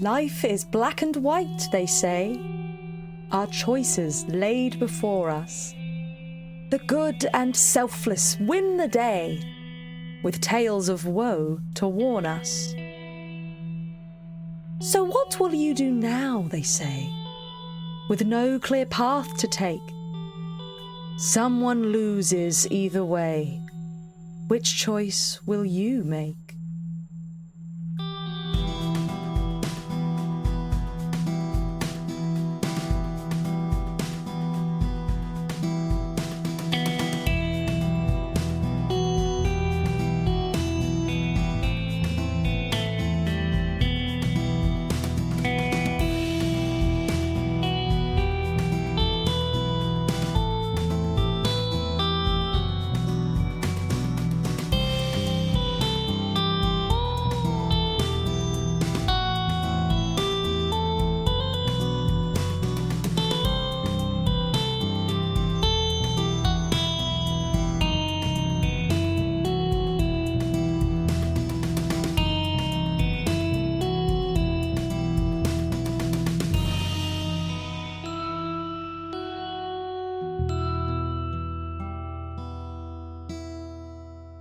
Life is black and white, they say. Our choices laid before us. The good and selfless win the day, with tales of woe to warn us. So what will you do now, they say, with no clear path to take? Someone loses either way. Which choice will you make?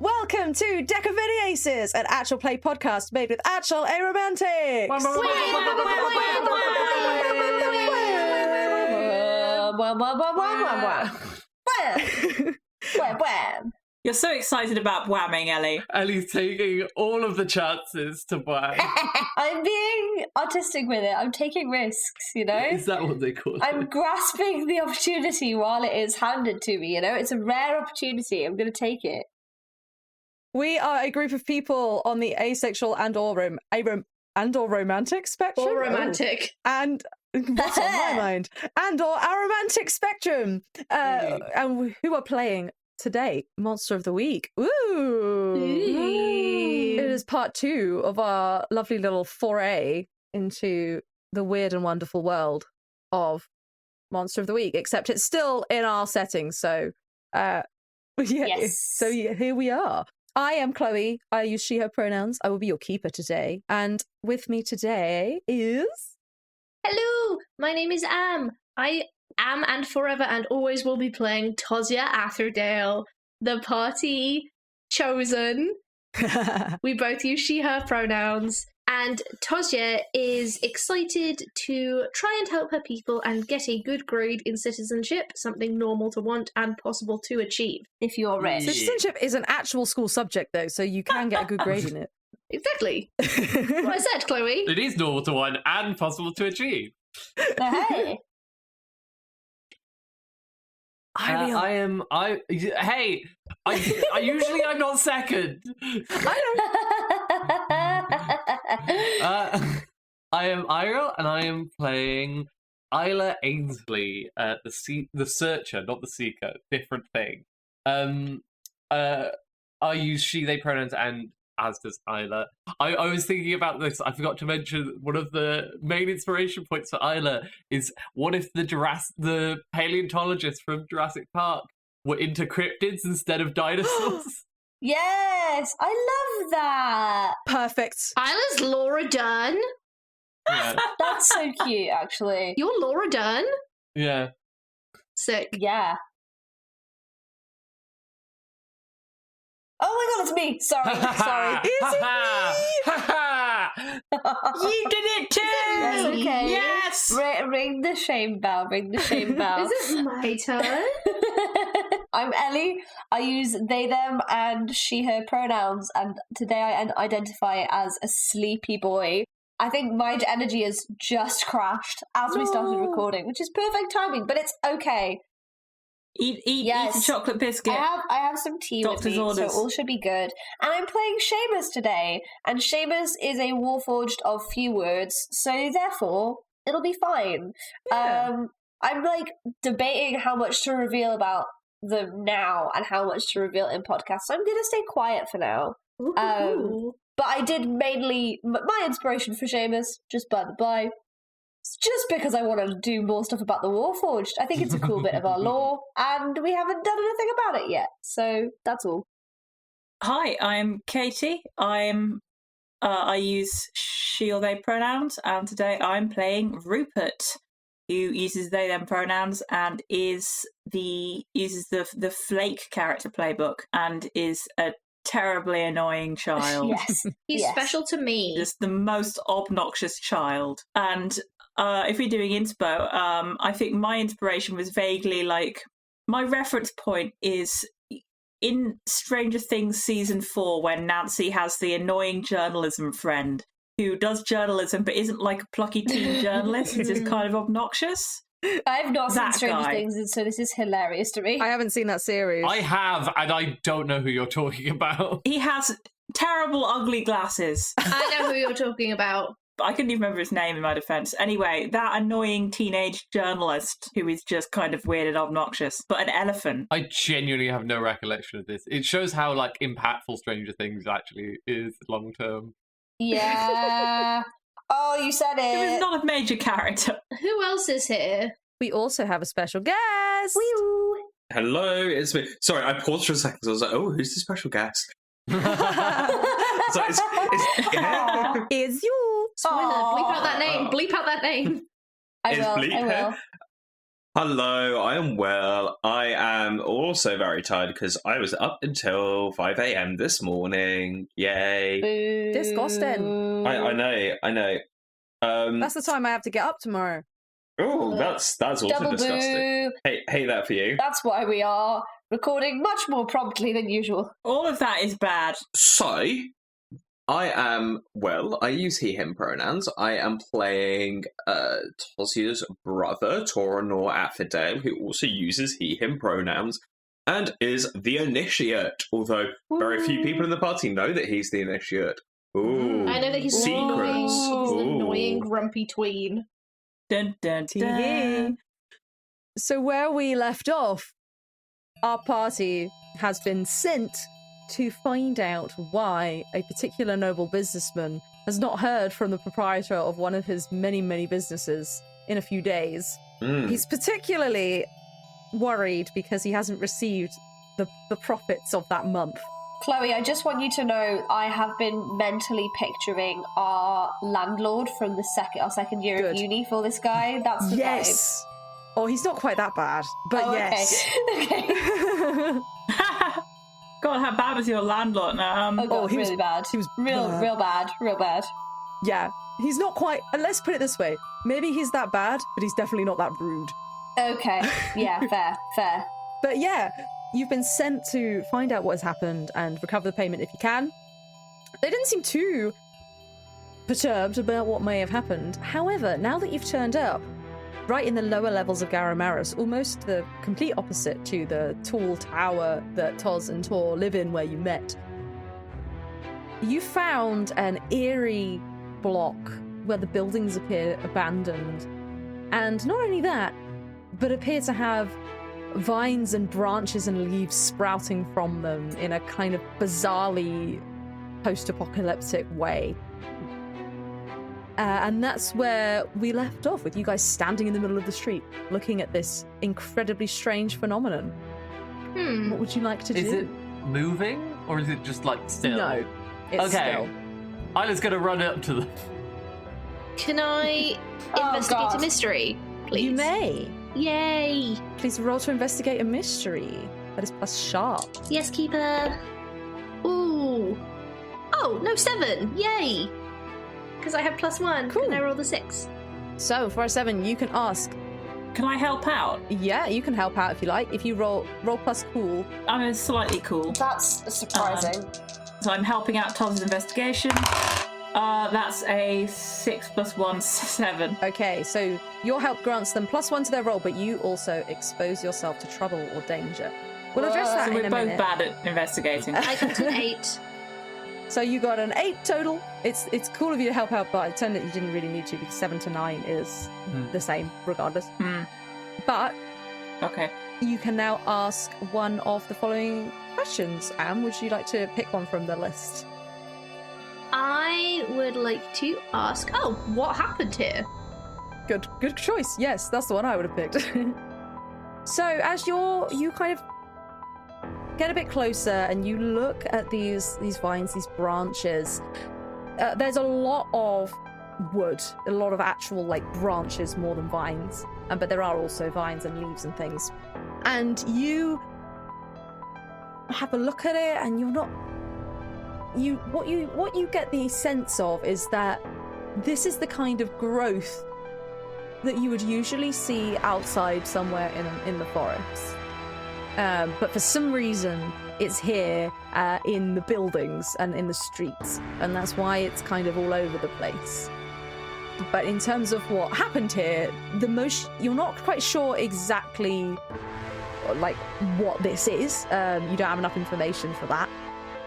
Welcome to Deck of Mini Aces, an actual play podcast made with actual Aromantic. You're so excited about whamming, Ellie. Ellie's taking all of the chances to wham. I'm being artistic with it. I'm taking risks, you know? Is that what they call it? I'm grasping the opportunity while it is handed to me, you know? It's a rare opportunity. I'm going to take it. We are a group of people on the asexual and/or romantic spectrum. Or romantic. And what's on my mind? And/or aromantic spectrum. And who are playing today? Monster of the Week. Ooh. It is part 2 of our lovely little foray into the weird and wonderful world of Monster of the Week, except it's still in our setting. So, Yes. So here we are. I am Chloe. I use she, her pronouns. I will be your keeper today. And with me today is... Hello, my name is Am. I am and forever and always will be playing Tosia Atherdale, the party chosen. We both use she, her pronouns. And Tosia is excited to try and help her people and get a good grade in citizenship, something normal to want and possible to achieve. If you're rich. Citizenship is an actual school subject, though, so you can get a good grade in it. Exactly. What I said, Chloe. It is normal to want and possible to achieve. Hey. I usually I'm not second. I am Eiriol, and I am playing Isla Ainsley, the searcher, not the seeker. Different thing. I use she, they pronouns, and as does Isla. I was thinking about this. I forgot to mention one of the main inspiration points for Isla is what if the paleontologists from Jurassic Park were into cryptids instead of dinosaurs? Yes, I love that. Perfect. Isla's Laura Dern. Yeah. That's so cute, actually. You're Laura Dern? Yeah. Sick. Yeah. Oh my god, it's me. Sorry. Is it me? You did it too! Yes, okay. Yes! Ring the shame bell. Ring the shame bell. Is it my turn? I'm Ellie. I use they, them, and she, her pronouns, and today I identify as a sleepy boy. I think my energy has just crashed as we started recording, which is perfect timing, but it's okay. Eat a chocolate biscuit. I have some tea Doctor's with me, orders. so all should be good. And I'm playing Seamus today, and Seamus is a warforged of few words, so therefore it'll be fine. Yeah. I'm like debating how much to reveal about them now and how much to reveal in podcasts. So I'm gonna stay quiet for now. But I did mainly my inspiration for Seamus, just by the by. Just because I want to do more stuff about the Warforged. I think it's a cool bit of our lore, and we haven't done anything about it yet. So that's all. Hi, I'm Katie. I use she or they pronouns, and today I'm playing Rupert, who uses they them pronouns and uses the flake character playbook and is a terribly annoying child. Yes. He's Yes. special to me. Just the most obnoxious child. And if we're doing inspo, I think my inspiration was vaguely like, my reference point is in Stranger Things season 4 when Nancy has the annoying journalism friend who does journalism but isn't like a plucky teen journalist. It's just kind of obnoxious. I've not seen That Stranger guy. Things, and so this is hilarious to me. I haven't seen that series. I have, and I don't know who you're talking about. He has terrible, ugly glasses. I know who you're talking about. I couldn't even remember his name in my defense. Anyway, that annoying teenage journalist who is just kind of weird and obnoxious, but an elephant. I genuinely have no recollection of this. It shows how like impactful Stranger Things actually is long term. Yeah. Oh, you said It was it. not a major character. Who else is here? We also have a special guest. Hello, it's me. Sorry, I paused for a second. So I was like, "Oh, who's the special guest?" So yeah. Is you. Spoiler. Bleep out that name. Bleep out that name. I Is will. Bleep I will. here? Hello, I am well. I am also very tired because I was up until 5 a.m. this morning. Yay! Boo. Disgusting. I know. That's the time I have to get up tomorrow. Oh, that's also Double disgusting. boo. Hey, that for you. That's why we are recording much more promptly than usual. All of that is bad. So, I am, well, I use he, him pronouns. I am playing Tosia's brother, Toranor Affidale, who also uses he, him pronouns, and is the initiate, although very few people in the party know that he's the initiate. Ooh. I know that he's Secrets. annoying. He's an Ooh. annoying, grumpy tween. Dun, dun, Tee. dun. So where we left off, our party has been sent to find out why a particular noble businessman has not heard from the proprietor of one of his many, many businesses in a few days. He's particularly worried because he hasn't received the profits of that month. Chloe, I just want you to know I have been mentally picturing our landlord from our second year Good. of uni for this guy. That's the Yes. Oh, he's not quite that bad, but vibe. yes. Okay. God, how bad was your landlord? Oh god, he was- really bad. he was real bad. bad. Yeah, he's not quite. Let's put it this way: maybe he's that bad, but he's definitely not that rude. Okay, yeah, fair. But yeah, you've been sent to find out what has happened and recover the payment if you can. They didn't seem too perturbed about what may have happened. However, now that you've turned up, right in the lower levels of Garamaris, almost the complete opposite to the tall tower that Toz and Tor live in where you met, you found an eerie block where the buildings appear abandoned. And not only that, but appear to have vines and branches and leaves sprouting from them in a kind of bizarrely post-apocalyptic way. And that's where we left off, with you guys standing in the middle of the street, looking at this incredibly strange phenomenon. What would you like to do? Is it moving or is it just like still? No, it's Okay. still. Isla's gonna run up to them. Can I Oh, investigate God. a mystery, please? You may. Yay! Please roll to investigate a mystery. That is plus sharp. Yes, keeper. Ooh. Oh, no, 7. Yay! Because I have +1. Cool. Can I roll the 6? So for a 7, you can ask. Can I help out? Yeah, you can help out if you like. If you roll plus cool. I'm slightly cool. That's surprising. So I'm helping out Tom's investigation. That's a 6 + 1, 7. Okay, so your help grants them +1 to their roll, but you also expose yourself to trouble or danger. We'll address that So in we're a both minute. bad at investigating. I got an 8. So you got an 8 total. It's cool of you to help out, but it turned out you didn't really need to because 7 to 9 is the same regardless. But Okay. you can now ask one of the following questions. Am, would you like to pick one from the list? I would like to ask, what happened here? Good choice. Yes, that's the one I would have picked. So as you kind of get a bit closer and you look at these vines, these branches, there's a lot of wood, a lot of actual like branches more than vines, but there are also vines and leaves and things. And you have a look at it, and you're not. What you get the sense of is that this is the kind of growth that you would usually see outside somewhere in the forest. But for some reason, it's here in the buildings and in the streets, and that's why it's kind of all over the place. But in terms of what happened here, you're not quite sure exactly like what this is. You don't have enough information for that,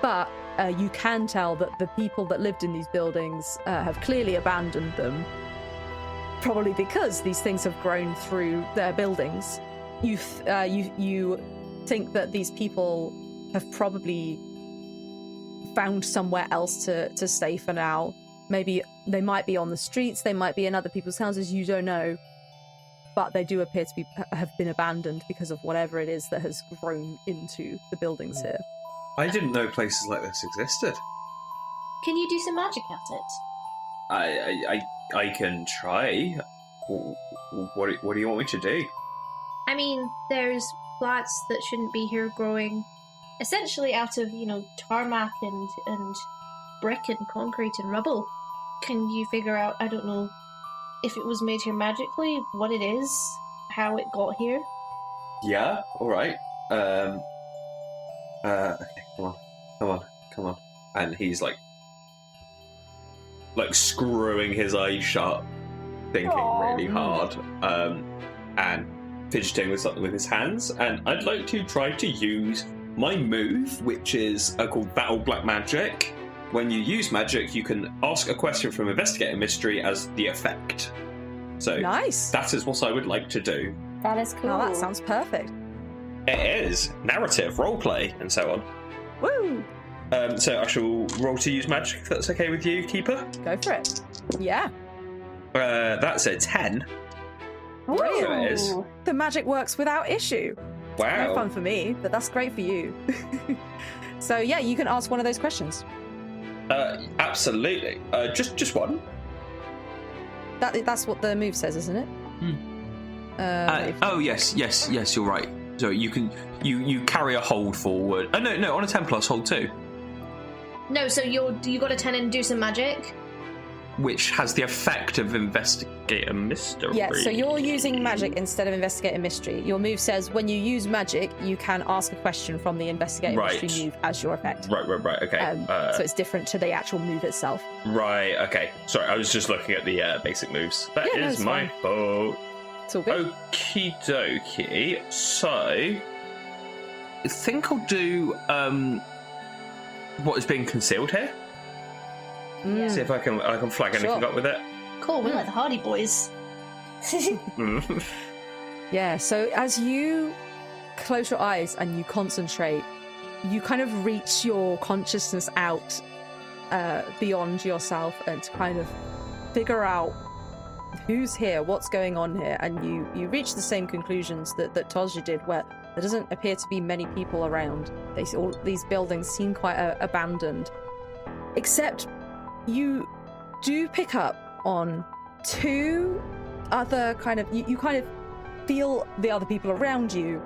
but you can tell that the people that lived in these buildings have clearly abandoned them, probably because these things have grown through their buildings. You think that these people have probably found somewhere else to stay for now. Maybe they might be on the streets, they might be in other people's houses, you don't know. But they do appear to have been abandoned because of whatever it is that has grown into the buildings here. I didn't know places like this existed. Can you do some magic at it? I can try. What do you want me to do? I mean, there's plants that shouldn't be here growing essentially out of, tarmac and brick and concrete and rubble. Can you figure out, I don't know, if it was made here magically, what it is, how it got here? Yeah, alright. Okay, come on. And he's like screwing his eyes shut, thinking really hard, and fidgeting with his hands. And I'd like to try to use my move, which is called Battle Black Magic. When you use magic, you can ask a question from Investigate a Mystery as the effect. So nice. That is what I would like to do. That is cool. Oh, that sounds perfect. It is. Narrative, roleplay, and so on. Woo! So I shall roll to use magic, if that's okay with you, Keeper? Go for it. Yeah. That's a 10. Ooh. So it is. The magic works without issue. Wow. No fun for me, but that's great for you. So yeah, you can ask one of those questions. Absolutely. Just one. That's what the move says, isn't it? Yes, you're right. So you carry a hold forward. Oh no, on a 10 plus hold 2. No, so you got a 10 and do some magic? Which has the effect of investigate a mystery. Yeah, so you're using magic instead of investigate a mystery. Your move says when you use magic, you can ask a question from the investigate a mystery move as your effect. Right, okay. So it's different to the actual move itself. Right, okay. Sorry, I was just looking at the basic moves. That is my fault. It's all good. Okie dokie. So, I think I'll do what is being concealed here. See if I can flag anything up with it. Cool, we're like the Hardy Boys. Yeah, so as you close your eyes and you concentrate, you kind of reach your consciousness out beyond yourself and to kind of figure out who's here, what's going on here, and you reach the same conclusions that Tozja did, where there doesn't appear to be many people around. All these buildings seem quite abandoned, except you do pick up on two other kind of you kind of feel the other people around you,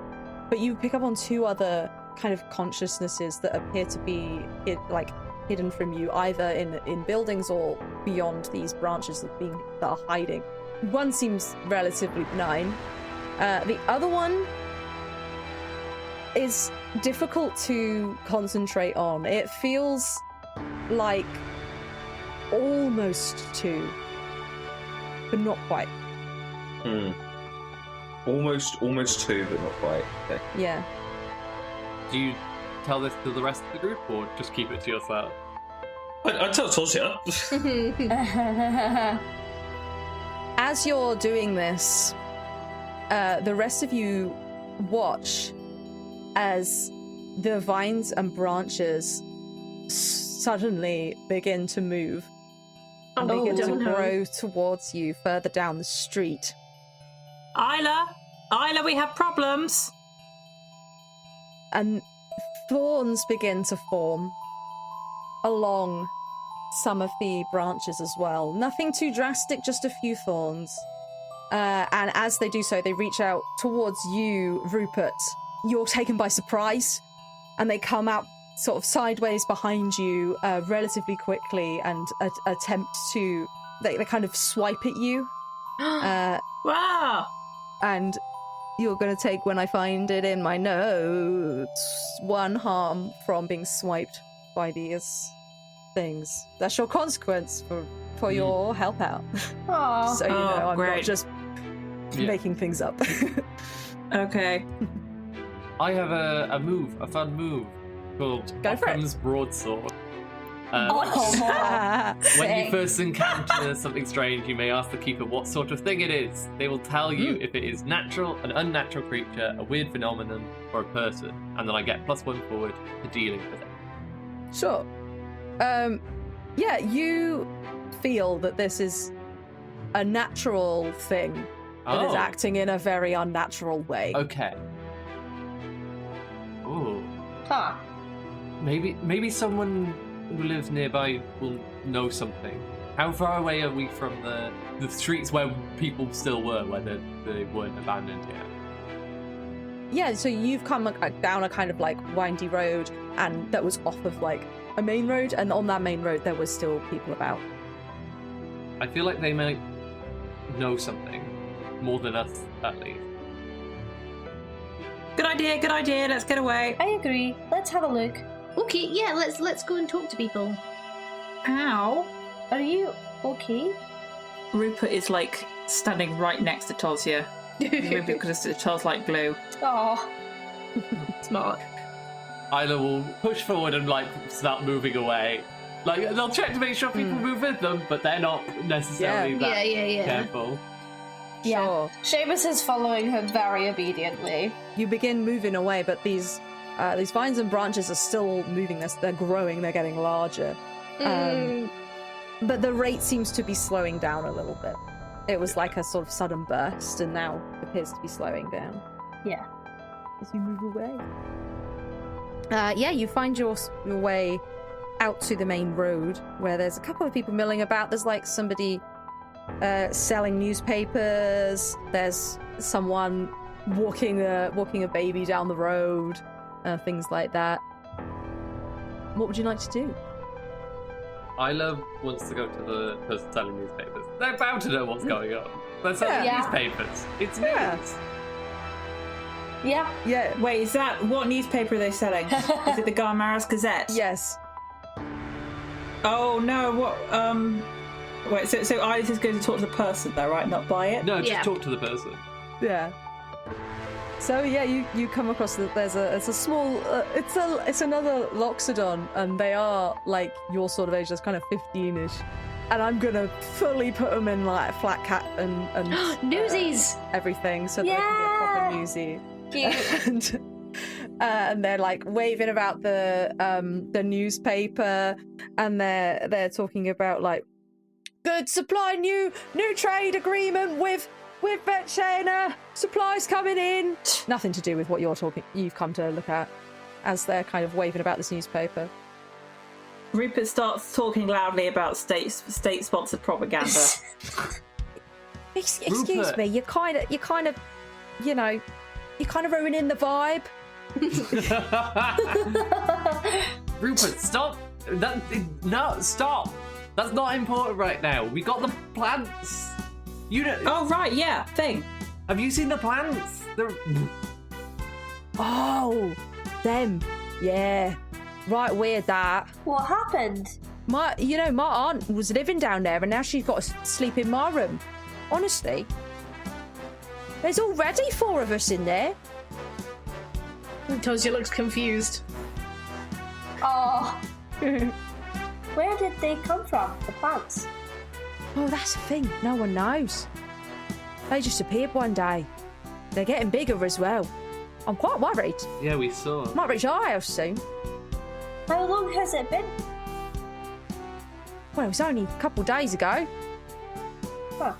but you pick up on two other kind of consciousnesses that appear to be hidden from you, either in buildings or beyond these branches that are hiding. One seems relatively benign. The other one is difficult to concentrate on. It feels like almost two, but not quite. Almost two, but not quite. Okay. Yeah. Do you tell this to the rest of the group, or just keep it to yourself? I'd tell Tozja. As you're doing this, the rest of you watch as the vines and branches suddenly begin to move and begin to grow towards you further down the street. Isla, we have problems. And thorns begin to form along some of the branches as well. Nothing too drastic, just a few thorns. And as they do so, they reach out towards you, Rupert. You're taken by surprise, and they come out sort of sideways behind you relatively quickly and attempt to... They kind of swipe at you. Wow! And you're going to take, when I find it in my notes, 1 harm from being swiped by these things. That's your consequence for your help out. Aww. So you know, I'm great. not just making things up. Okay. I have a fun move called Go for it. Occam's Broadsword. Oh, When you first encounter something strange, you may ask the keeper what sort of thing it is. They will tell you if it is natural, an unnatural creature, a weird phenomenon, or a person, and then I get +1 forward to dealing with it. Sure. Yeah, you feel that this is a natural thing that is acting in a very unnatural way. Okay. Ooh. Huh. Maybe someone who lives nearby will know something. How far away are we from the streets where people still were, where they weren't abandoned yet? Yeah, so you've come down a kind of like windy road, and that was off of like a main road, and on that main road there was still people about. I feel like they might know something more than us, at least. Good idea. Let's get away. I agree. Let's have a look. Okay, yeah, let's go and talk to people. Ow. Are you okay? Rupert is like standing right next to Tosia. Maybe because it smells like glue. Oh, Smart. Isla will push forward and like start moving away. Like they'll check to make sure people move with them, but they're not necessarily that Yeah. careful. yeah. Sure. Seamus is following her very obediently. You begin moving away, but these vines and branches are still moving. They're growing. They're getting larger. But the rate seems to be slowing down a little bit. It was like a sort of sudden burst, and now appears to be slowing down. Yeah. As you move away. Yeah, you find your way out to the main road, where there's a couple of people milling about. There's like somebody selling newspapers. There's someone walking a baby down the road, things like that. What would you like to do? Isla wants to go to the person selling newspapers. They're bound to know what's going on. They're selling Yeah. newspapers. It's Yeah. news. Yeah. Yeah. Wait, is that what newspaper are they selling? Is it the Garmaras Gazette? Yes. Oh no, what wait, so Iris is going to talk to the person though, right? Not buy it? No, just Yeah. talk to the person. Yeah. So yeah, you come across it's a small it's another Loxodon, and they are like your sort of age, that's kind of 15ish, and I'm gonna fully put them in like flat cap and Newsies! everything, so that they can get proper newsy. Cute. And they're like waving about the newspaper, and they're talking about like good supply, new trade agreement with Vetchena, supplies coming in. Nothing to do with what you've come to look at, as they're kind of waving about this newspaper. Rupert starts talking loudly about state-sponsored propaganda. Excuse Rupert. me, you're kind of ruining the vibe. Rupert, stop! No, stop! That's not important right now. We got the plants. You know? Oh right, yeah, thing. Have you seen the plants? They're... Oh, them. Yeah. Right, weird that. What happened? My aunt was living down there, and now she's got to sleep in my room. Honestly. There's already 4 of us in there. Tosia looks confused. Oh. Where did they come from, the plants? Oh, that's the thing. No one knows. They just appeared one day. They're getting bigger as well. I'm quite worried. Yeah, we saw. Might reach our house soon. How long has it been? Well, it was only a couple of days ago. Huh.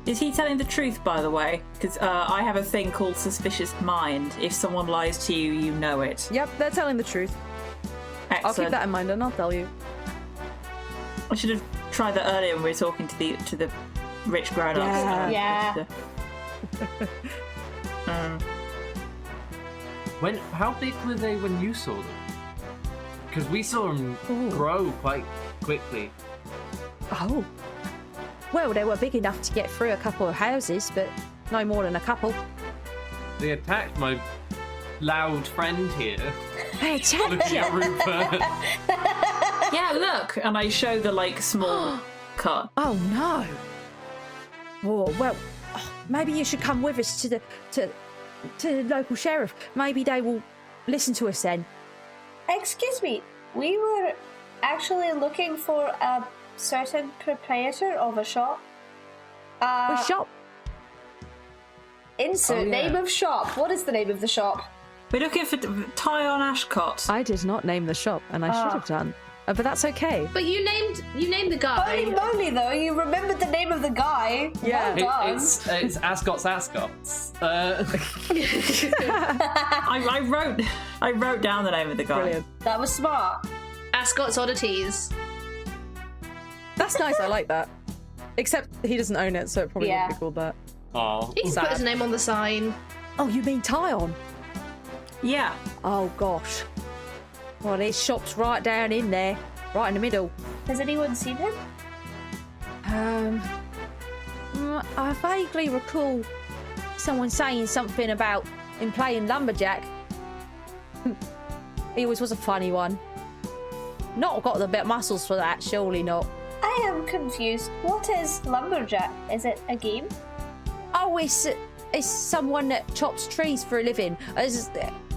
Is he telling the truth, by the way? Because I have a thing called suspicious mind. If someone lies to you, you know it. Yep, they're telling the truth. Excellent. I'll keep that in mind and I'll tell you. I should have tried that earlier when we were talking to the rich grown-ups. Yeah. How big were they when you saw them? Because we saw them grow quite quickly. Oh. Well, they were big enough to get through a couple of houses, but no more than a couple. They attacked my loud friend here. They attacked Looking you. at Rupert. Yeah, look, and I show the small cut. Oh no. Oh, well, maybe you should come with us to the local sheriff. Maybe they will listen to us then. Excuse me, we were actually looking for a certain proprietor of a shop. Which shop? Insert name of shop. What is the name of the shop? We're looking for Tyon Ashcotte. I did not name the shop, and I should have done. But that's okay. But you named the guy. Holy moly, though, you remembered the name of the guy. Yeah. Well done. It's Ascot's. I wrote down the name of the guy. Brilliant. That was smart. Ascot's Oddities. That's nice. I like that. Except he doesn't own it, so it probably Yeah. wouldn't be called that. Oh. He can put his Sad. name on the sign. Oh, you mean Tyon? Yeah. Oh gosh. Well, this shop's right down in there, right in the middle. Has anyone seen him? I vaguely recall someone saying something about him playing lumberjack. He always was a funny one. Not got the bit muscles for that, surely not. I am confused. What is lumberjack? Is it a game? Oh, it's someone that chops trees for a living.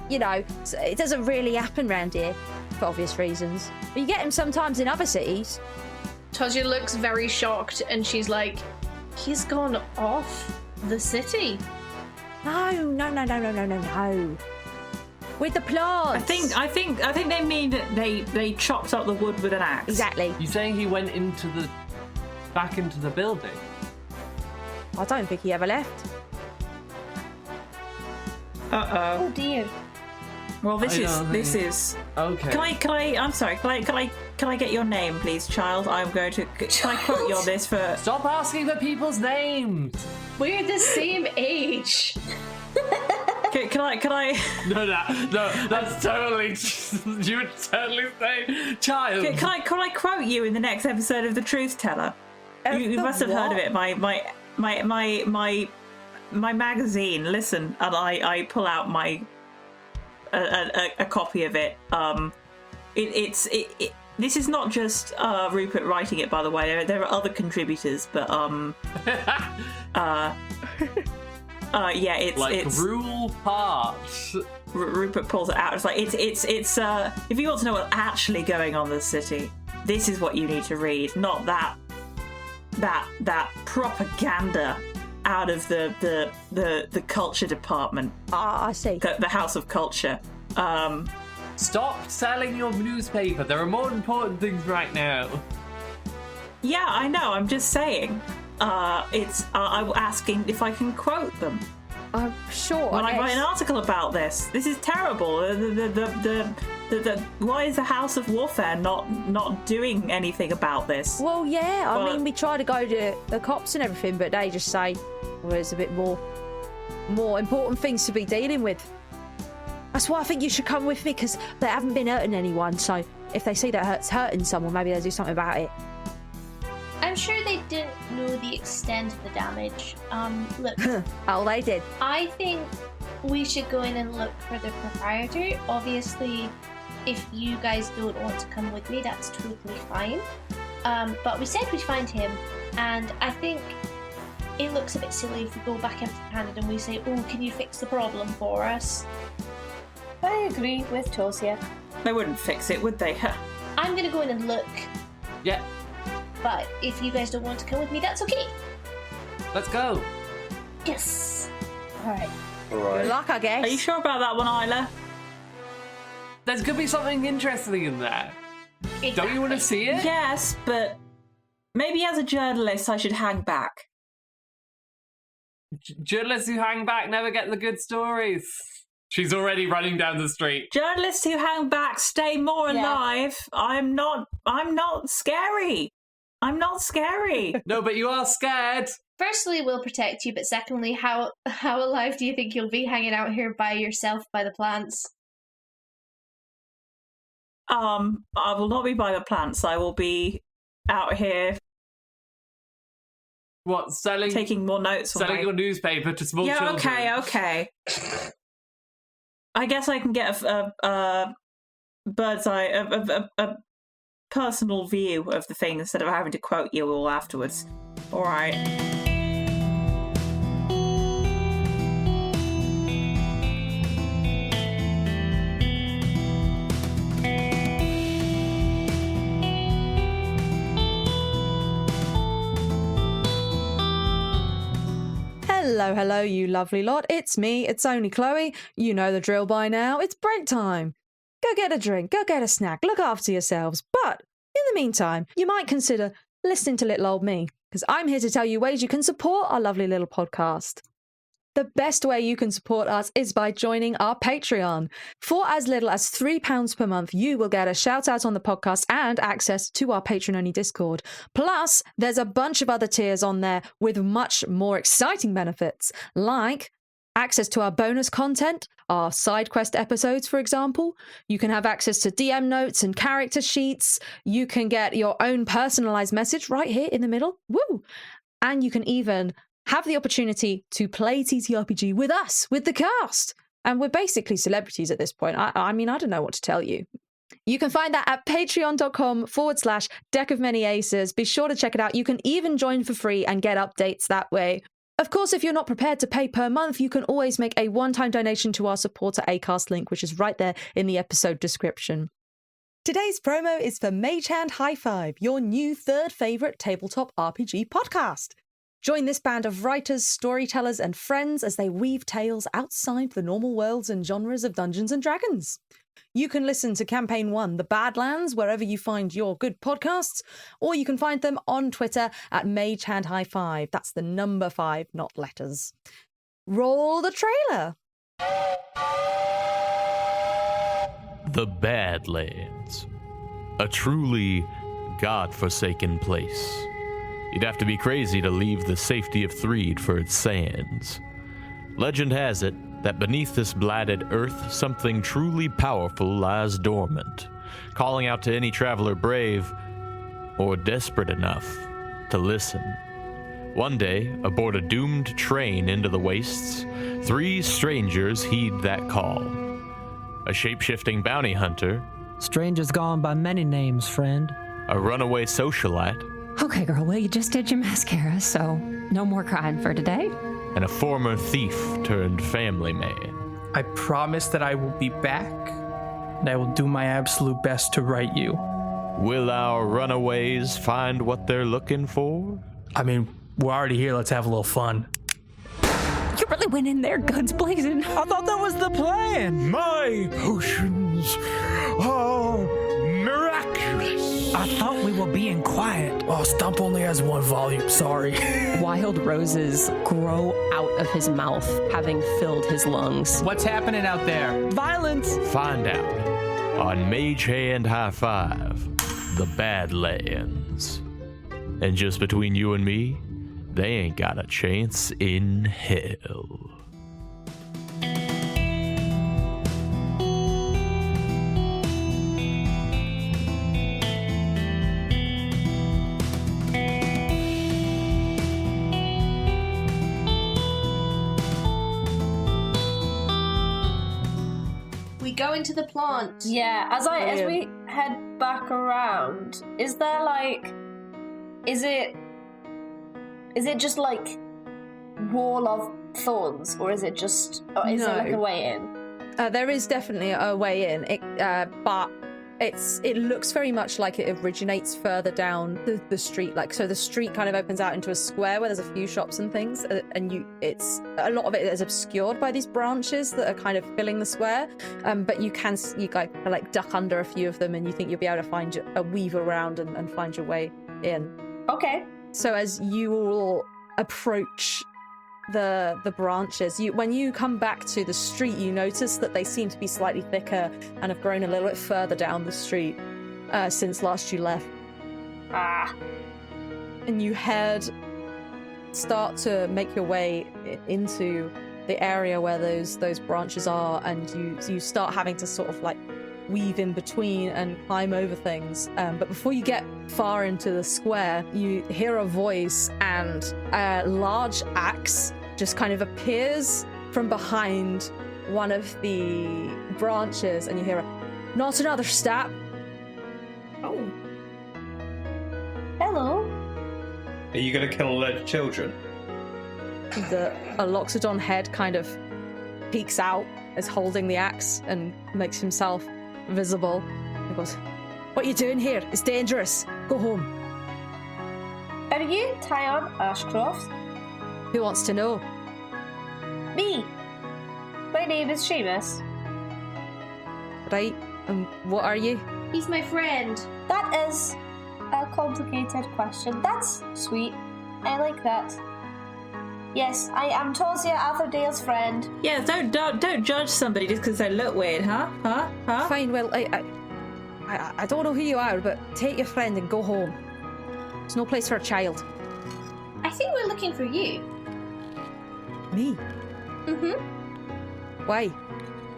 You know, it doesn't really happen around here for obvious reasons. But you get him sometimes in other cities. Tozia looks very shocked and she's like, he's gone off the city. No. With the plants. I think they mean that they chopped up the wood with an axe. Exactly. You saying he went back into the building? I don't think he ever left. Uh-oh. Oh dear. Well, this is. Okay. Can I? I'm sorry. Can I get your name, please, child? I'm going to. Can I quote you on this for? Stop asking for people's names. We're the same age. Can I? No, that's totally. You would totally say, child. Can I quote you in the next episode of The Truth Teller? You must have heard of it. My magazine. Listen, and I pull out my a copy of it. This is not just Rupert writing it, by the way. There are other contributors, but yeah, it's rule parts. Rupert pulls it out. It's like it's if you want to know what's actually going on in the city, this is what you need to read, not that propaganda out of the culture department. I see. The House of Culture. Stop selling your newspaper. There are more important things right now. Yeah, I know. I'm just saying. I'm asking if I can quote them. Sure. When I write an article about this, this is terrible. Why is the House of Warfare not doing anything about this? Well, yeah. I mean, we try to go to the cops and everything, but they just say, well, there's a bit more important things to be dealing with. That's why I think you should come with me, because they haven't been hurting anyone. So if they see that it's hurting someone, maybe they'll do something about it. I'm sure they didn't know the extent of the damage. Look. Oh, they did. I think we should go in and look for the proprietor. Obviously, if you guys don't want to come with me, that's totally fine. But we said we'd find him, and I think it looks a bit silly if we go back empty-handed and we say, oh, can you fix the problem for us? I agree with Tosia. They wouldn't fix it, would they? I'm going to go in and look. Yeah, But if you guys don't want to come with me, that's okay. let's go. Yes. Alright. Good luck, I guess. Are you sure about that one, Isla? There's gonna be something interesting in there. Don't you want to see it? Yes, but maybe as a journalist I should hang back. Journalists who hang back never get the good stories. She's already running down the street. Journalists who hang back stay more alive. I'm not scary. I'm not scary. No, but you are scared. Firstly, we'll protect you, but secondly, how alive do you think you'll be hanging out here by yourself by the plants? I will not be by the plants. I will be out here. What, selling? Taking more notes. Selling your newspaper to small children. Okay. I guess I can get a bird's eye, a personal view of the thing instead of having to quote you all afterwards. All right. Hello, you lovely lot. It's me, it's only Chloe. You know the drill by now. It's break time. Go get a drink, go get a snack, look after yourselves. But in the meantime, you might consider listening to little old me, because I'm here to tell you ways you can support our lovely little podcast. The best way you can support us is by joining our Patreon. For as little as £3 per month, you will get a shout out on the podcast and access to our Patreon-only Discord. Plus, there's a bunch of other tiers on there with much more exciting benefits, like access to our bonus content, our side quest episodes, for example. You can have access to DM notes and character sheets. You can get your own personalized message right here in the middle. Woo! And you can even have the opportunity to play TTRPG with us, with the cast. And we're basically celebrities at this point. I mean, I don't know what to tell you. You can find that at patreon.com/Deck of Many Aces. Be sure to check it out. You can even join for free and get updates that way. Of course, if you're not prepared to pay per month, you can always make a one-time donation to our supporter Acast link, which is right there in the episode description. Today's promo is for Mage Hand High Five, your new third favourite tabletop RPG podcast. Join this band of writers, storytellers, and friends as they weave tales outside the normal worlds and genres of Dungeons & Dragons. You can listen to Campaign 1, The Badlands, wherever you find your good podcasts, or you can find them on Twitter at Mage Hand High Five. That's the number 5, not letters. Roll the trailer. The Badlands. A truly God-forsaken place. You'd have to be crazy to leave the safety of Threed for its sands. Legend has it that beneath this blighted earth, something truly powerful lies dormant, calling out to any traveler brave or desperate enough to listen. One day, aboard a doomed train into the wastes, 3 strangers heed that call. A shape-shifting bounty hunter, Strange has gone by many names, friend. a runaway socialite, Okay, girl, well, you just did your mascara, so no more crying for today. and a former thief turned family man. I promise that I will be back, and I will do my absolute best to right you. Will our runaways find what they're looking for? I mean, we're already here, let's have a little fun. You really went in there, guns blazing. I thought that was the plan. My potions are miraculous. I thought we were being quiet. Oh, Stump only has 1 volume, sorry. Wild roses grow out of his mouth, having filled his lungs. What's happening out there? Violence. Find out on Mage Hand High Five, The Badlands. And just between you and me, they ain't got a chance in hell. We go into the plant. Yeah, as we head back around, is there like, is it just like wall of thorns, or is it just, or is there like a way in? There is definitely a way in, but it looks very much like it originates further down the street. Like, so the street kind of opens out into a square where there's a few shops and things, and it's a lot of it is obscured by these branches that are kind of filling the square. But you like duck under a few of them, and you think you'll be able to find weave around and find your way in. Okay. So as you all approach the branches, when you come back to the street, you notice that they seem to be slightly thicker and have grown a little bit further down the street since last you left. and you start to make your way into the area where those branches are, and you start having to sort of like weave in between and climb over things. But before you get far into the square, you hear a voice, and a large axe just kind of appears from behind one of the branches, and you hear not another stab. Oh. Hello. Are you going to kill a load of children? The Loxodon head kind of peeks out as holding the axe and makes himself visible. He goes, "What are you doing here? It's dangerous. Go home." Are you Tyon Ashcotte? Who wants to know? Me. My name is Seamus. Right, and what are you? He's my friend. That is a complicated question. That's sweet. I like that. Yes, I am Tosia Atherdale's friend. Yeah, don't judge somebody just because they look weird, huh? Fine, well, I don't know who you are, but take your friend and go home. There's no place for a child. I think we're looking for you. Me? Mm-hmm. Why?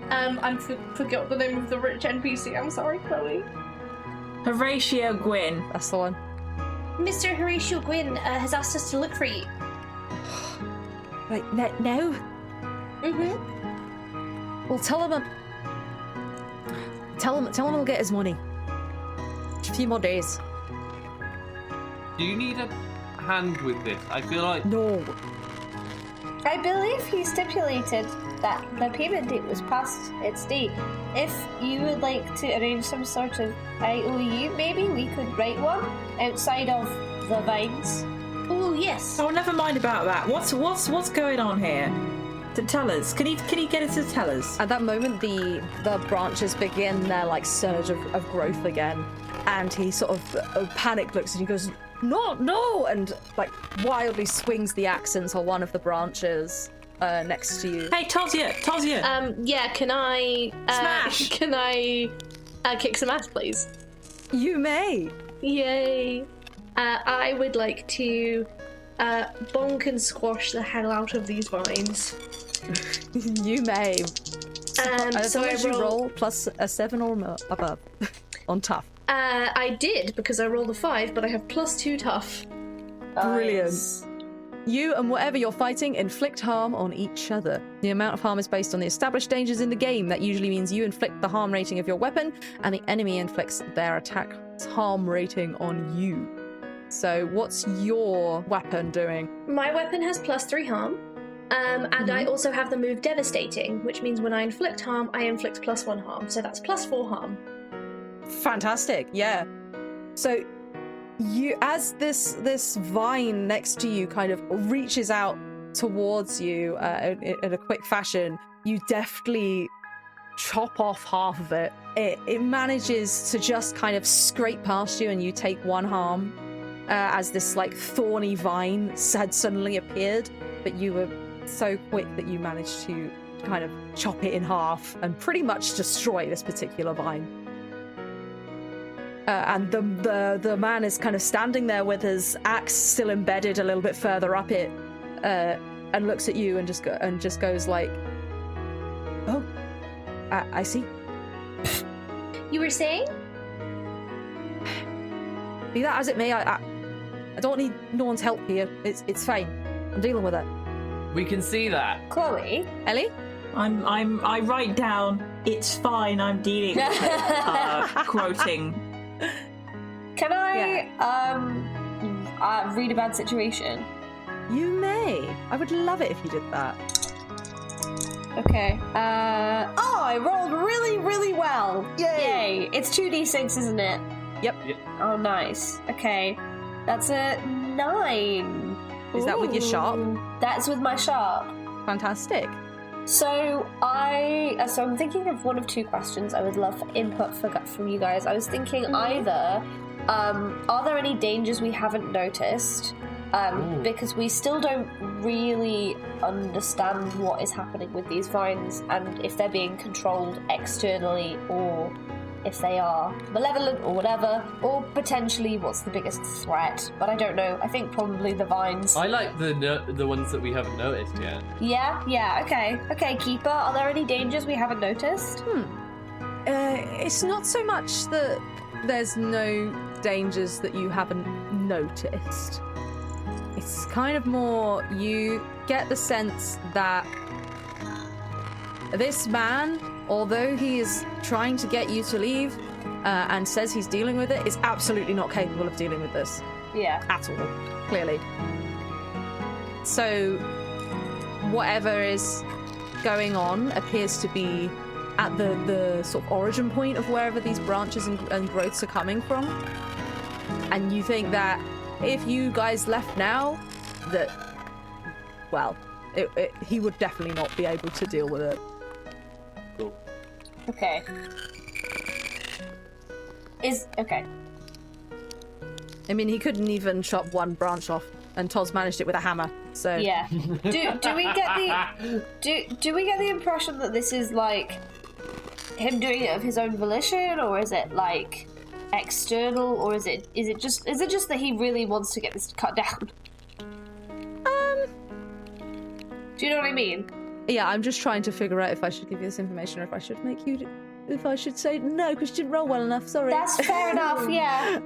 I forgot the name of the rich NPC. I'm sorry, Chloe. Horatio Gwyn. That's the one. Mr. Horatio Gwyn has asked us to look for you. Right, now? Mm-hmm. Well, tell him he'll get his money. A few more days. Do you need a hand with this? I feel like... No. I believe he stipulated that the payment date was past its date. If you would like to arrange some sort of IOU, maybe we could write one outside of the vines. Oh yes. Oh, never mind about that. What's going on here? To tell us. Can he get us to tell us? At that moment, the branches begin their like surge of growth again, and he sort of panic looks and he goes, "No!" and like wildly swings the axe into one of the branches next to you. Hey, Tosia! Yeah, can I... Smash! Can I kick some ass, please? You may! Yay! I would like to bonk and squash the hell out of these vines. You may. So I roll plus a 7 or more above on tough. I did, because I rolled a 5, but I have +2 tough. Brilliant. You and whatever you're fighting inflict harm on each other. The amount of harm is based on the established dangers in the game. That usually means you inflict the harm rating of your weapon, and the enemy inflicts their attack's harm rating on you. So what's your weapon doing? My weapon has +3 harm, and I also have the move Devastating, which means when I inflict harm, I inflict +1 harm, so that's +4 harm. Fantastic, yeah. So you, as this vine next to you kind of reaches out towards you in a quick fashion, you deftly chop off half of it. It manages to just kind of scrape past you, and you take 1 harm as this like thorny vine had suddenly appeared, but you were so quick that you managed to kind of chop it in half and pretty much destroy this particular vine. And the man is kind of standing there with his axe still embedded a little bit further up it, and looks at you and just goes like, "Oh, I see." You were saying? Be that as it may, I don't need no one's help here. It's fine. I'm dealing with it. We can see that. Chloe? Ellie? I write down, "It's fine, I'm dealing with it," quoting. Can I read a bad situation? You may. I would love it if you did that. Okay. I rolled really, really well. Yay! It's 2d6, isn't it? Yep. Oh, nice. Okay. That's a 9. Is that with your sharp? That's with my sharp. Fantastic. So I'm thinking of one of 2 questions I would love for input from you guys. I was thinking either, are there any dangers we haven't noticed? Because we still don't really understand what is happening with these vines, and if they're being controlled externally or if they are malevolent or whatever, or potentially what's the biggest threat. But I don't know. I think probably the vines. I like the ones that we haven't noticed yet. Yeah, okay. Okay, Keeper, are there any dangers we haven't noticed? It's not so much that there's no dangers that you haven't noticed. It's kind of more you get the sense that this man, although he is trying to get you to leave and says he's dealing with it, is absolutely not capable of dealing with this. Yeah. At all, clearly. So, whatever is going on appears to be at the sort of origin point of wherever these branches and growths are coming from. And you think that if you guys left now, that, well, he would definitely not be able to deal with it. Cool. Okay. Okay. I mean, he couldn't even chop one branch off, and Toz managed it with a hammer. So Yeah. Do we get the impression that this is like him doing it of his own volition, or is it like external, or is it just that he really wants to get this cut down? Do you know what I mean? Yeah, I'm just trying to figure out if I should give you this information or if I should if I should say no because you didn't roll well enough. Sorry. That's fair enough. Yeah.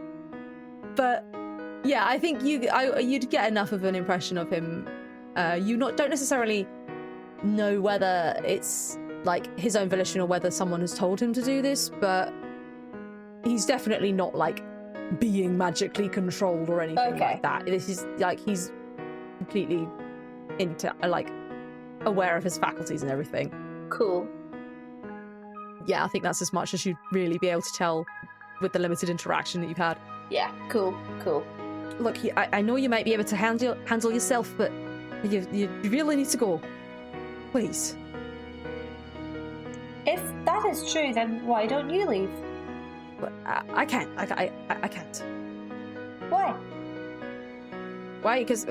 But yeah, I think you'd get enough of an impression of him. You don't necessarily know whether it's like his own volition or whether someone has told him to do this, but he's definitely not like being magically controlled or anything like that. This is like he's completely aware of his faculties and everything. Cool. Yeah, I think that's as much as you'd really be able to tell with the limited interaction that you've had. Yeah, cool. Look, I know you might be able to handle yourself, but you really need to go. Please. If that is true, then why don't you leave? But I can't. I can't. Why? Why? Because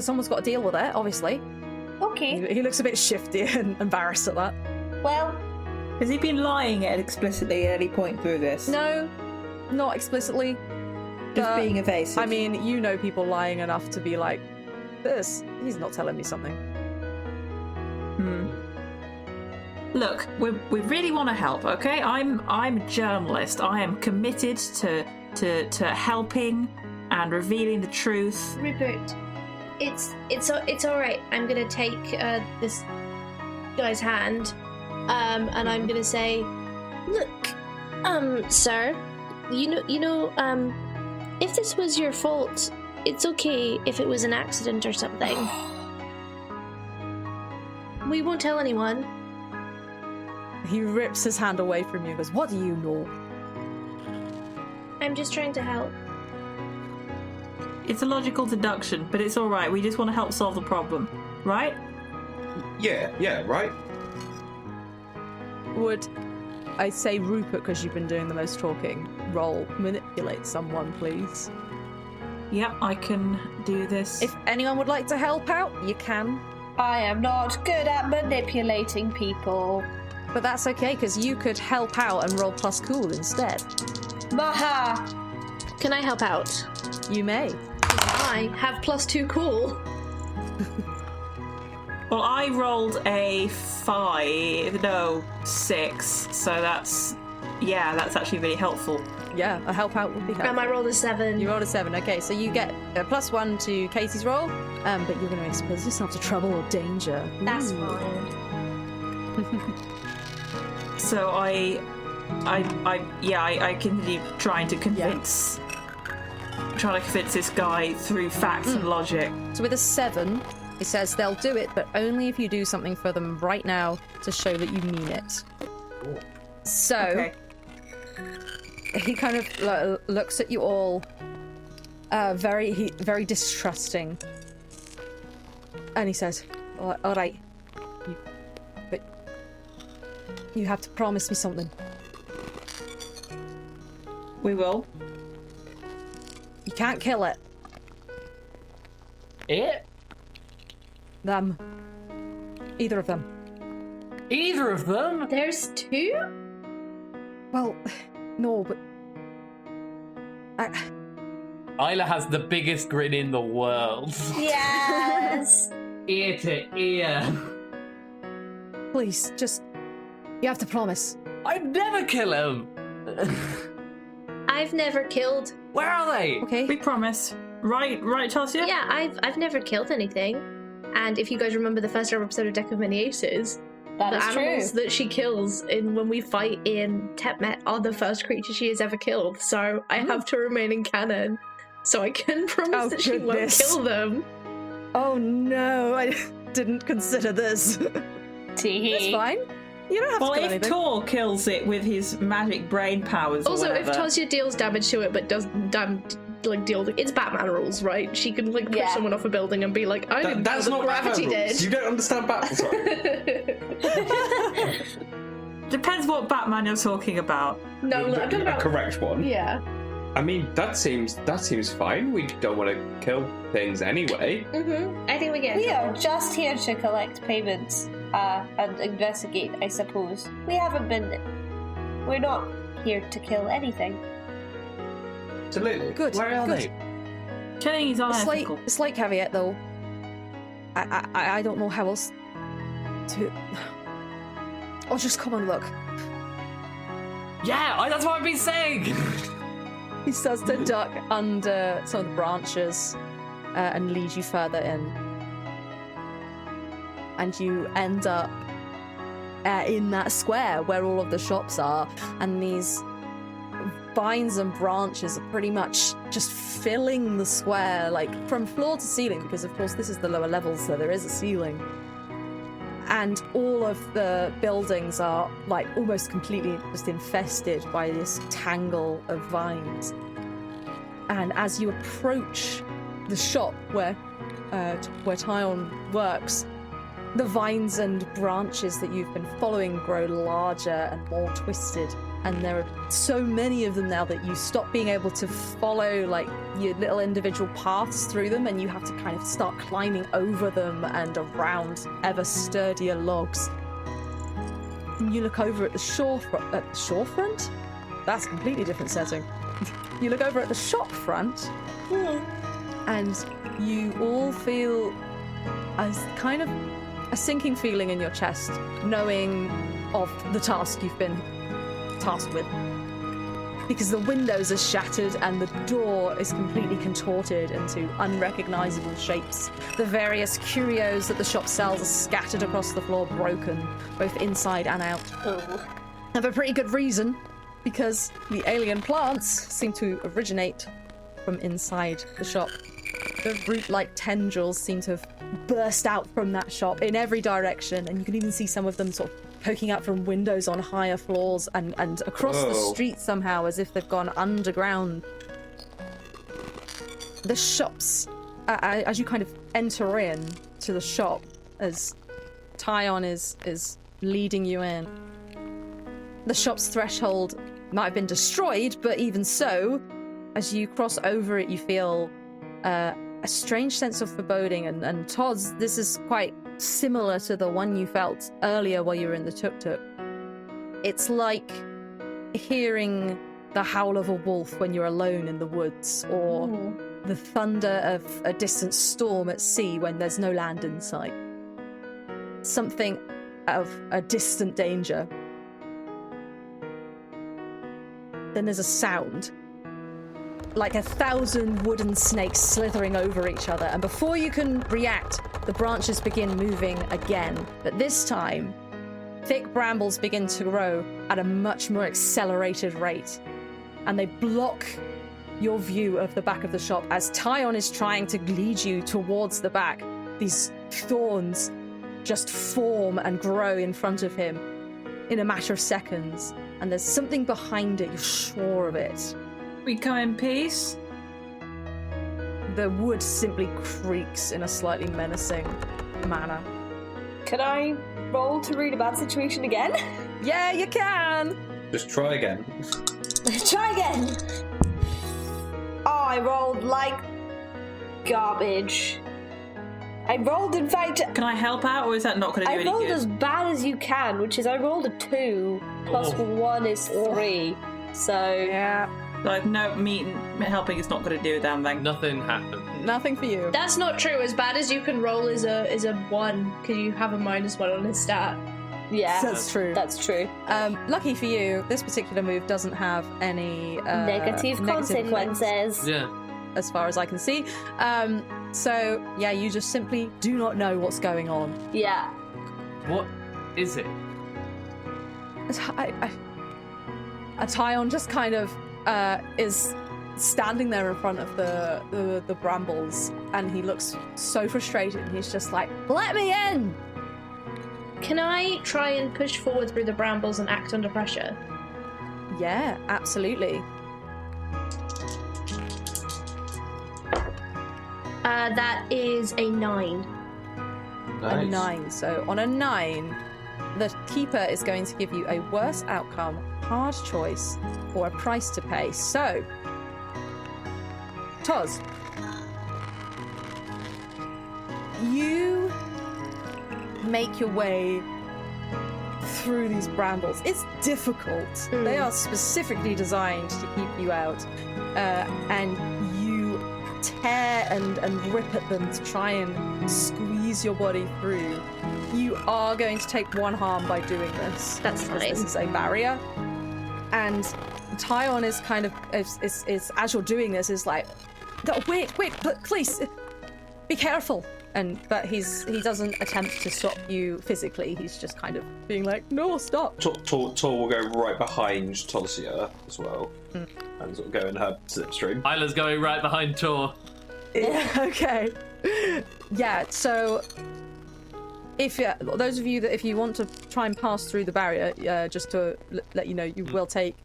someone's got to deal with it, obviously. Okay. He looks a bit shifty and embarrassed at that. Well, has he been lying explicitly at any point through this? No, not explicitly. Just being evasive. I mean, you know people lying enough to be like, he's not telling me something. Look, we really want to help, okay? I'm a journalist. I am committed to helping and revealing the truth. Rupert, it's all right. I'm gonna take this guy's hand, and I'm gonna say, look, sir, you know, if this was your fault, it's okay if it was an accident or something. We won't tell anyone. He rips his hand away from you and goes, what do you know? I'm just trying to help. It's a logical deduction, but it's all right. We just want to help solve the problem, right? Yeah, right? Would I say Rupert, because you've been doing the most talking, roll manipulate someone, please? Yep, I can do this. If anyone would like to help out, you can. I am not good at manipulating people. But that's okay, because you could help out and roll plus cool instead. Maha! Can I help out? You may. I have +2 cool. Well, I rolled a 6, so that's actually really helpful. Yeah, a help out would be helpful. And I rolled a 7. You rolled a 7, okay, so you get a +1 to Katie's roll, but you're going to expose yourself to trouble or danger. That's fine. So I continue trying to convince this guy through facts and logic. So with a 7, it says they'll do it, but only if you do something for them right now to show that you mean it. Cool. So he kind of looks at you all, very distrusting, and he says, "All right, but you have to promise me something." We will. You can't kill it. It? Them. Either of them. either of them. There's 2? Well, no, but Isla has the biggest grin in the world. Yes. Ear to ear. please, just you have to promise. I'd never kill him. I've never killed. Where are they? Okay. We promise. Right, Tasia? Yeah, I've never killed anything. And if you guys remember the first episode of Deck of Many Aces, That the is animals true. that she kills when we fight in Tepmet are the first creatures she has ever killed. So I have to remain in canon. So I can promise that she won't goodness. kill them. Oh no, I didn't consider this. It's fine. You don't have Well, to kill if anything. Tor kills it with his magic brain powers, Also, or if whatever, Tasia deals damage to it but doesn't deal, it's Batman rules, right? She can push Yeah. someone off a building and be like, I didn't That's kill not them, gravity Batman rules. did. You don't understand Batman. Sorry. depends what Batman you're talking about. No, look, I'm talking A about... correct one. Yeah. I mean, that seems fine. We don't want to kill things anyway. I think we get We are just here to collect payments and investigate, I suppose. We're not here to kill anything. Absolutely. Good. Where are good. they? Killing is unethical. A slight caveat, though. I don't know how else to. Oh, just come and look. Yeah, that's what I've been saying. He starts to duck under some of the branches and lead you further in. And you end up in that square where all of the shops are, and these vines and branches are pretty much just filling the square, like from floor to ceiling, because of course this is the lower level, so there is a ceiling. And all of the buildings are like almost completely just infested by this tangle of vines. And as you approach the shop where Tyon works, the vines and branches that you've been following grow larger and more twisted. And there are so many of them now that you stop being able to follow like your little individual paths through them, and you have to kind of start climbing over them and around ever sturdier logs. And you look over at the shorefront? That's a completely different setting. You look over at the shop front, and you all feel as kind of a sinking feeling in your chest, knowing of the task you've been tasked with, because the windows are shattered and the door is completely contorted into unrecognizable shapes. The various curios that the shop sells are scattered across the floor, broken both inside and out. And for pretty good reason, because the alien plants seem to originate from inside the shop. The root-like tendrils seem to have burst out from that shop in every direction, and you can even see some of them sort of poking out from windows on higher floors and across the street somehow, as if they've gone underground. The shops, as you kind of enter in to the shop, as Tyon is leading you in, the shop's threshold might have been destroyed, but even so, as you cross over it, you feel a strange sense of foreboding. And Todd's, this is quite similar to the one you felt earlier while you were in the tuk-tuk. It's like hearing the howl of a wolf when you're alone in the woods, or the thunder of a distant storm at sea when there's no land in sight. Something of a distant danger. Then there's a sound, like 1,000 wooden snakes slithering over each other, and before you can react, the branches begin moving again. But this time, thick brambles begin to grow at a much more accelerated rate, and they block your view of the back of the shop as Tyon is trying to lead you towards the back. These thorns just form and grow in front of him in a matter of seconds, and there's something behind it, you're sure of it. We come in peace. The wood simply creaks in a slightly menacing manner. Can I roll to read a bad situation again? Yeah, you can! Just try again. Try again! Oh, I rolled like garbage. I rolled, in fact... Can I help out, or is that not going to do any good? I rolled as bad as you can, which is I rolled a 2, plus 1 is 3. So... Yeah. Like, no, helping is not going to do a damn thing. Nothing happened. Nothing for you. That's not true. As bad as you can roll is a 1, because you have a -1 on his stat. Yeah, that's true. That's true. Lucky for you, this particular move doesn't have any negative consequences. Yeah. As far as I can see. So, yeah, you just simply do not know what's going on. Yeah. What is it? Tyon just kind of is standing there in front of the brambles, and he looks so frustrated. He's just like, "Let me in!" Can I try and push forward through the brambles and act under pressure? Yeah, absolutely. That is a 9. Nice. A 9. So on a 9, the keeper is going to give you a worse outcome, hard choice, or a price to pay. So, Toz, you make your way through these brambles. It's difficult. They are specifically designed to keep you out, and you tear and rip at them to try and squeeze your body through. You are going to take 1 harm by doing this. That's fine. This is a barrier. And Tyon is kind of, is as you're doing this, is like, wait, please, be careful. But he doesn't attempt to stop you physically. He's just kind of being like, no, stop. Tor will go right behind Tolsia as well, and sort of go in her slipstream. Isla's going right behind Tor. Yeah, okay. Yeah, so if those of you that if you want to try and pass through the barrier, just to let you know, you will take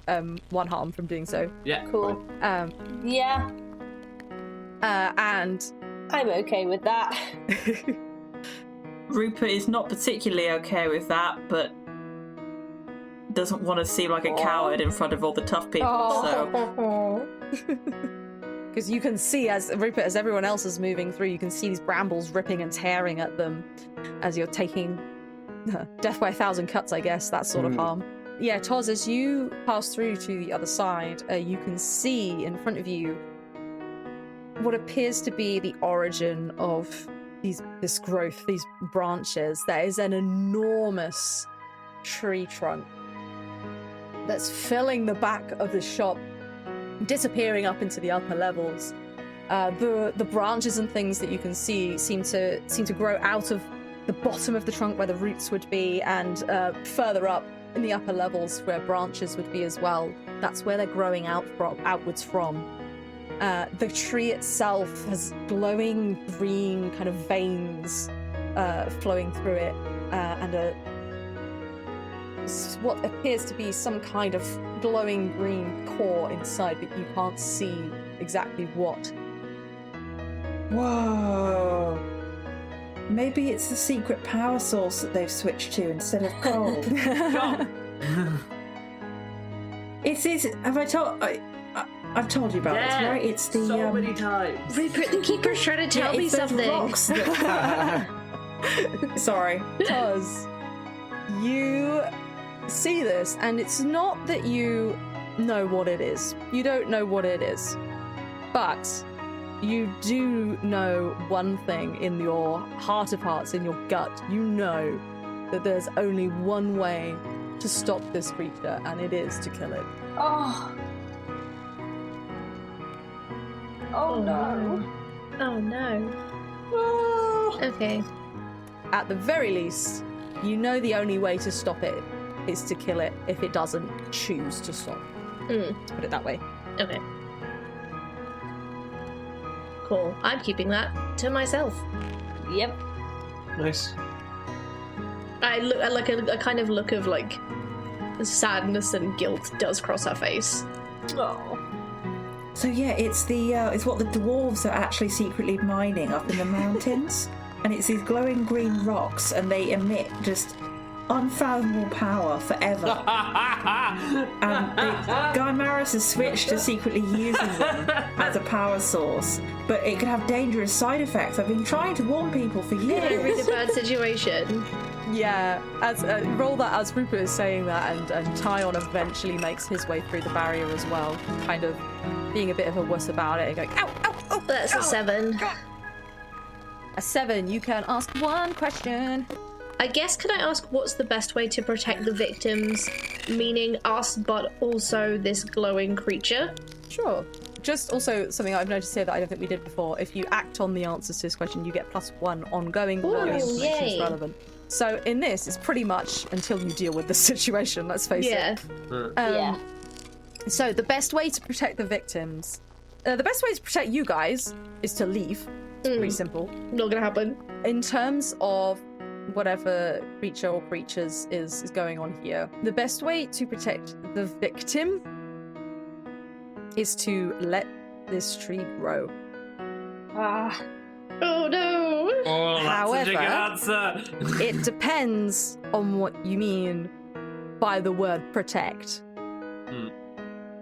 1 harm from doing so. Yeah, cool. Yeah. And I'm okay with that. Rupert is not particularly okay with that, but doesn't want to seem like a coward in front of all the tough people, so... Because you can see, as Rupert, as everyone else is moving through, you can see these brambles ripping and tearing at them as you're taking death by 1,000 cuts, I guess, that sort of harm. Yeah, Toz, as you pass through to the other side, you can see in front of you what appears to be the origin of this growth, these branches. There is an enormous tree trunk that's filling the back of the shop, disappearing up into the upper levels. The branches and things that you can see seem to grow out of the bottom of the trunk where the roots would be, and further up in the upper levels where branches would be as well. That's where they're growing outwards from. The tree itself has glowing green kind of veins flowing through it, and what appears to be some kind of glowing green core inside, but you can't see exactly what. Whoa! Maybe it's the secret power source that they've switched to instead of coal. I've told you about this, right? It's the so many times. Rupert, the keeper's trying to tell me something. Rocks that... Sorry. Because you see this, and it's not that you know what it is. You don't know what it is. But you do know one thing in your heart of hearts, in your gut. You know that there's only one way to stop this creature, and it is to kill it. Oh no. Oh no. Okay. At the very least, you know the only way to stop it is to kill it if it doesn't choose to stop. To put it that way. Okay. Cool. I'm keeping that to myself. Yep. Nice. I look at like a kind of look of like sadness and guilt does cross her face. Oh. So yeah, it's what the dwarves are actually secretly mining up in the mountains, and it's these glowing green rocks, and they emit just unfathomable power forever. Guymaris has switched to secretly using them as a power source, but it could have dangerous side effects. I've been trying to warn people for years. Very bad situation. Yeah, as roll that as Rupert is saying that, and Tyon eventually makes his way through the barrier as well, kind of being a bit of a wuss about it and going, ow, ow, ow. That's a 7. A 7, you can ask one question. I guess, could I ask what's the best way to protect the victims, meaning us, but also this glowing creature? Sure. Just also something I've noticed here that I don't think we did before. If you act on the answers to this question, you get +1 ongoing knowing information is relevant. So in this, it's pretty much until you deal with the situation, let's face it. So the best way to protect the victims, the best way to protect you guys is to leave. It's pretty simple. Not gonna happen. In terms of whatever creature or creatures is going on here, the best way to protect the victim is to let this tree grow. Oh no! Oh, that's such a good answer. It depends on what you mean by the word protect.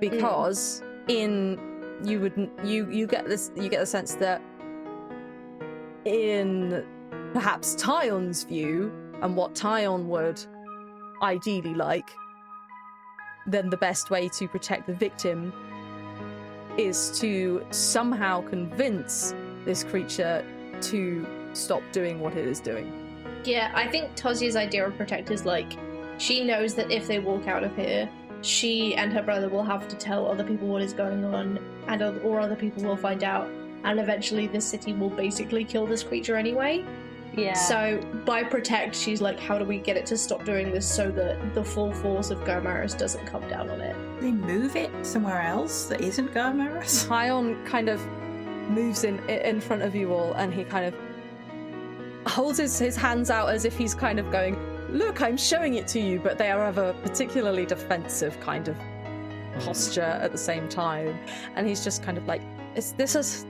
Because you get the sense that in perhaps Tyon's view and what Tyon would ideally like, then the best way to protect the victim is to somehow convince this creature to stop doing what it is doing. Yeah, I think Tozia's idea of protect is like, she knows that if they walk out of here, she and her brother will have to tell other people what is going on, or other people will find out, and eventually this city will basically kill this creature anyway. Yeah. So by protect, she's like, how do we get it to stop doing this so that the full force of Guymaris doesn't come down on it? They move it somewhere else that isn't Guymaris? Tyon kind of moves in front of you all, and he kind of holds his hands out as if he's kind of going, look, I'm showing it to you, but they are of a particularly defensive kind of posture at the same time. And he's just kind of like, this is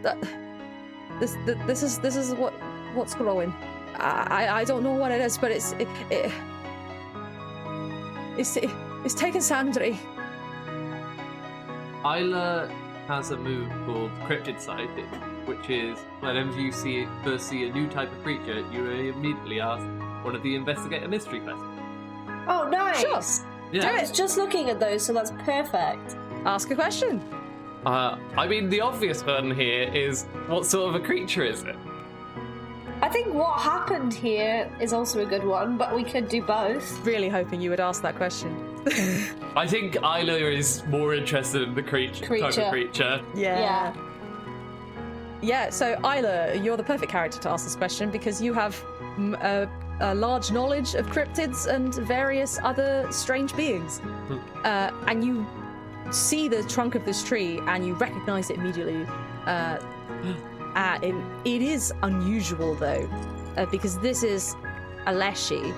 what's growing. I don't know what it is, but it's taking Sandry. Isla has a move called Cryptid Sighting, which is whenever you first see a new type of creature, you immediately ask one of the investigator mystery questions. Oh, nice! Sure. Yeah. I was just looking at those, so that's perfect. Ask a question. I mean, the obvious one here is, what sort of a creature is it? I think what happened here is also a good one, but we could do both. Really hoping you would ask that question. I think Isla is more interested in the type of creature. Yeah. Yeah, so Isla, you're the perfect character to ask this question because you have a large knowledge of cryptids and various other strange beings. And you see the trunk of this tree and you recognize it immediately. It is unusual though, because this is a leshy,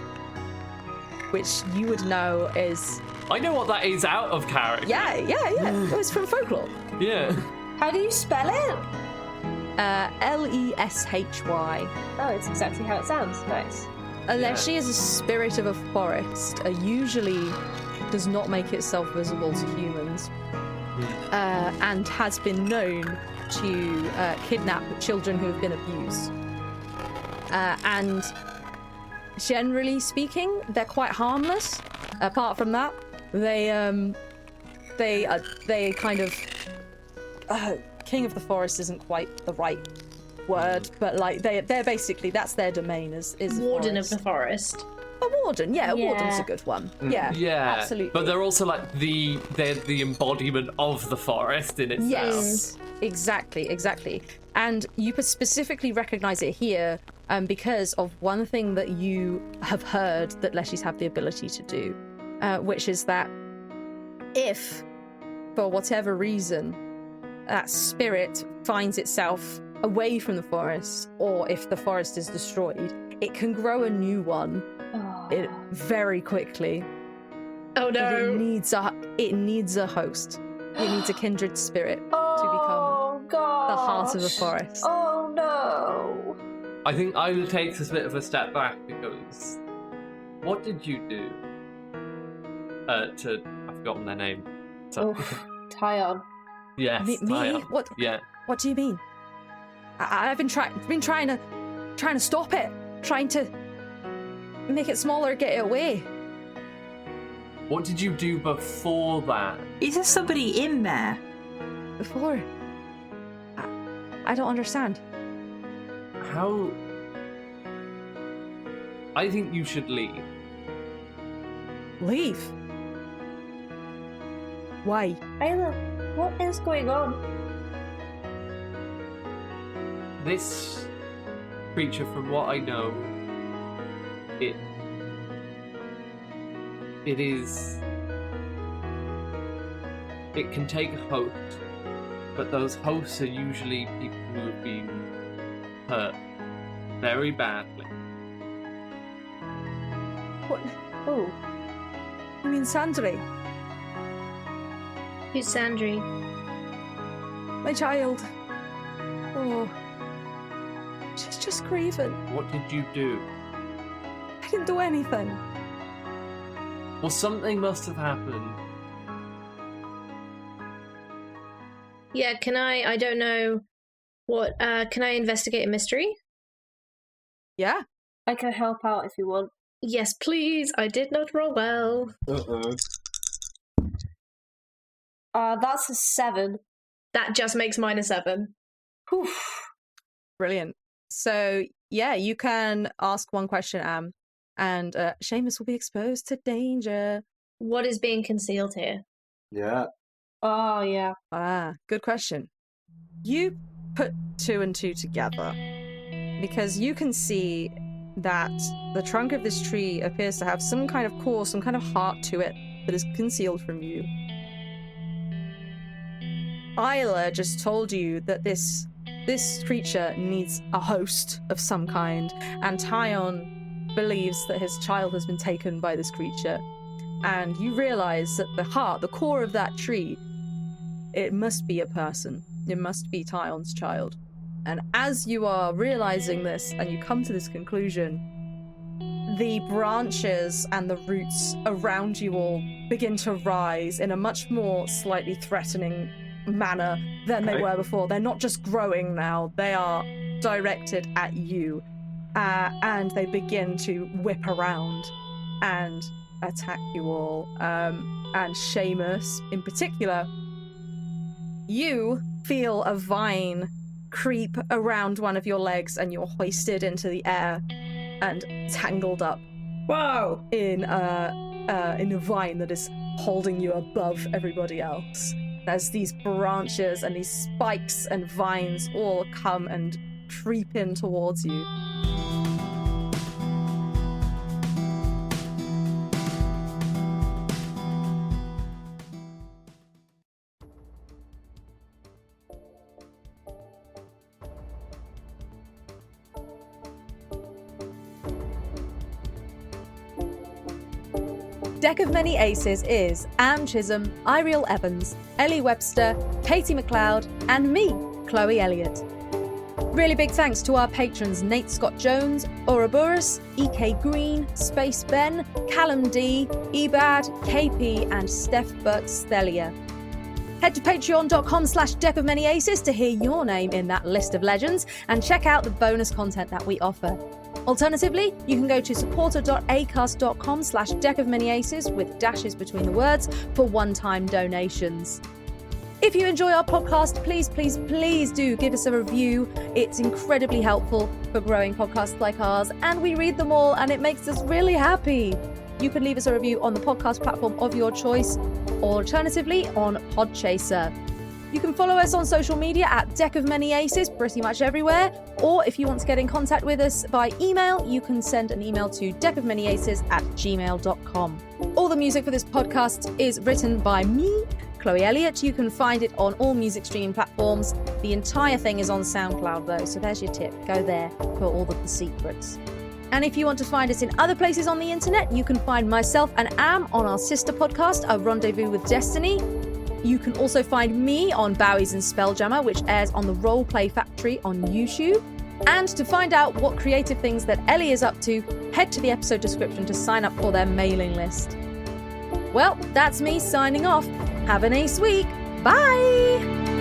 which you would know is... I know what that is out of character. Yeah. It was from folklore. Yeah. How do you spell it? Leshy. Oh, it's exactly how it sounds. Nice. A leshy is a spirit of a forest. Usually does not make itself visible to humans, and has been known to kidnap children who have been abused. And generally speaking, they're quite harmless. Apart from that, they kind of king of the forest isn't quite the right word, but like they're basically, that's their domain is warden of the forest. A warden, a warden's a good one. Yeah, absolutely. But they're also like they're the embodiment of the forest in itself. Yes, exactly. And you specifically recognize it here because of one thing that you have heard that leshies have the ability to do, which is that if, for whatever reason, that spirit finds itself away from the forest, or if the forest is destroyed, it can grow a new one very quickly. Oh no! But it needs a host. It needs a kindred spirit to become the heart of the forest. Oh no! I think Isla takes a bit of a step back because what did you do? I've forgotten their name. So, Tyon. yes, Me? Tyon. What? Yeah. What do you mean? I've been trying to stop it, trying to make it smaller, get it away. What did you do before that? Is there somebody in there? Before? I don't understand. How? I think you should leave. Leave? Why? Isla, what is going on? This creature, from what I know, it can take a host, but those hosts are usually people who have been hurt very badly. What? Oh. You mean Sandri? Who's Sandri? My child. Oh. She's just grieving. What did you do? I didn't do anything. Well, something must have happened. Yeah, can I don't know what, can I investigate a mystery? Yeah. I can help out if you want. Yes, please. I did not roll well. That's a 7. That just makes mine a 7. Whew. Brilliant. So, yeah, you can ask one question, Am, and Seamus will be exposed to danger. What is being concealed here? Yeah. Oh, yeah. Good question. You put 2 and 2 together because you can see that the trunk of this tree appears to have some kind of core, some kind of heart to it that is concealed from you. Isla just told you that this creature needs a host of some kind, and Tyon believes that his child has been taken by this creature. And you realize that the heart, the core of that tree, it must be a person. It must be Tyon's child. And as you are realizing this and you come to this conclusion, the branches and the roots around you all begin to rise in a much more slightly threatening manner than they were before. They're not just growing now, they are directed at you. And they begin to whip around and attack you all. And Seamus, in particular, you feel a vine creep around one of your legs and you're hoisted into the air and tangled up. Whoa! In a vine that is holding you above everybody else. As these branches and these spikes and vines all come and creep in towards you. Deck of Many Aces is Am Chisholm, Eiriol Evans, Ellie Webster, Katie McLeod, and me, Chloe Elliott. Really big thanks to our patrons Nate Scott Jones, Ouroboros, EK Green, Space Ben, Callum D, Ebad, KP, and Steph Burke Stelia. Head to patreon.com/Deck of Many Aces to hear your name in that list of legends and check out the bonus content that we offer. Alternatively, you can go to supporter.acast.com/Deck of Many Aces with dashes between the words for one-time donations. If you enjoy our podcast, please, please, please do give us a review. It's incredibly helpful for growing podcasts like ours, and we read them all, and it makes us really happy. You can leave us a review on the podcast platform of your choice, or alternatively on Podchaser. You can follow us on social media at Deck of Many Aces, pretty much everywhere. Or if you want to get in contact with us by email, you can send an email to deckofmanyaces@gmail.com. All the music for this podcast is written by me, Chloe Elliott. You can find it on all music streaming platforms. The entire thing is on SoundCloud though, so there's your tip. Go there for all of the secrets. And if you want to find us in other places on the internet, you can find myself and Am on our sister podcast, A Rendezvous with Destiny. You can also find me on Bowies and Spelljammer, which airs on the Roleplay Factory on YouTube. And to find out what creative things that Ellie is up to, head to the episode description to sign up for their mailing list. Well, that's me signing off. Have an ace week. Bye!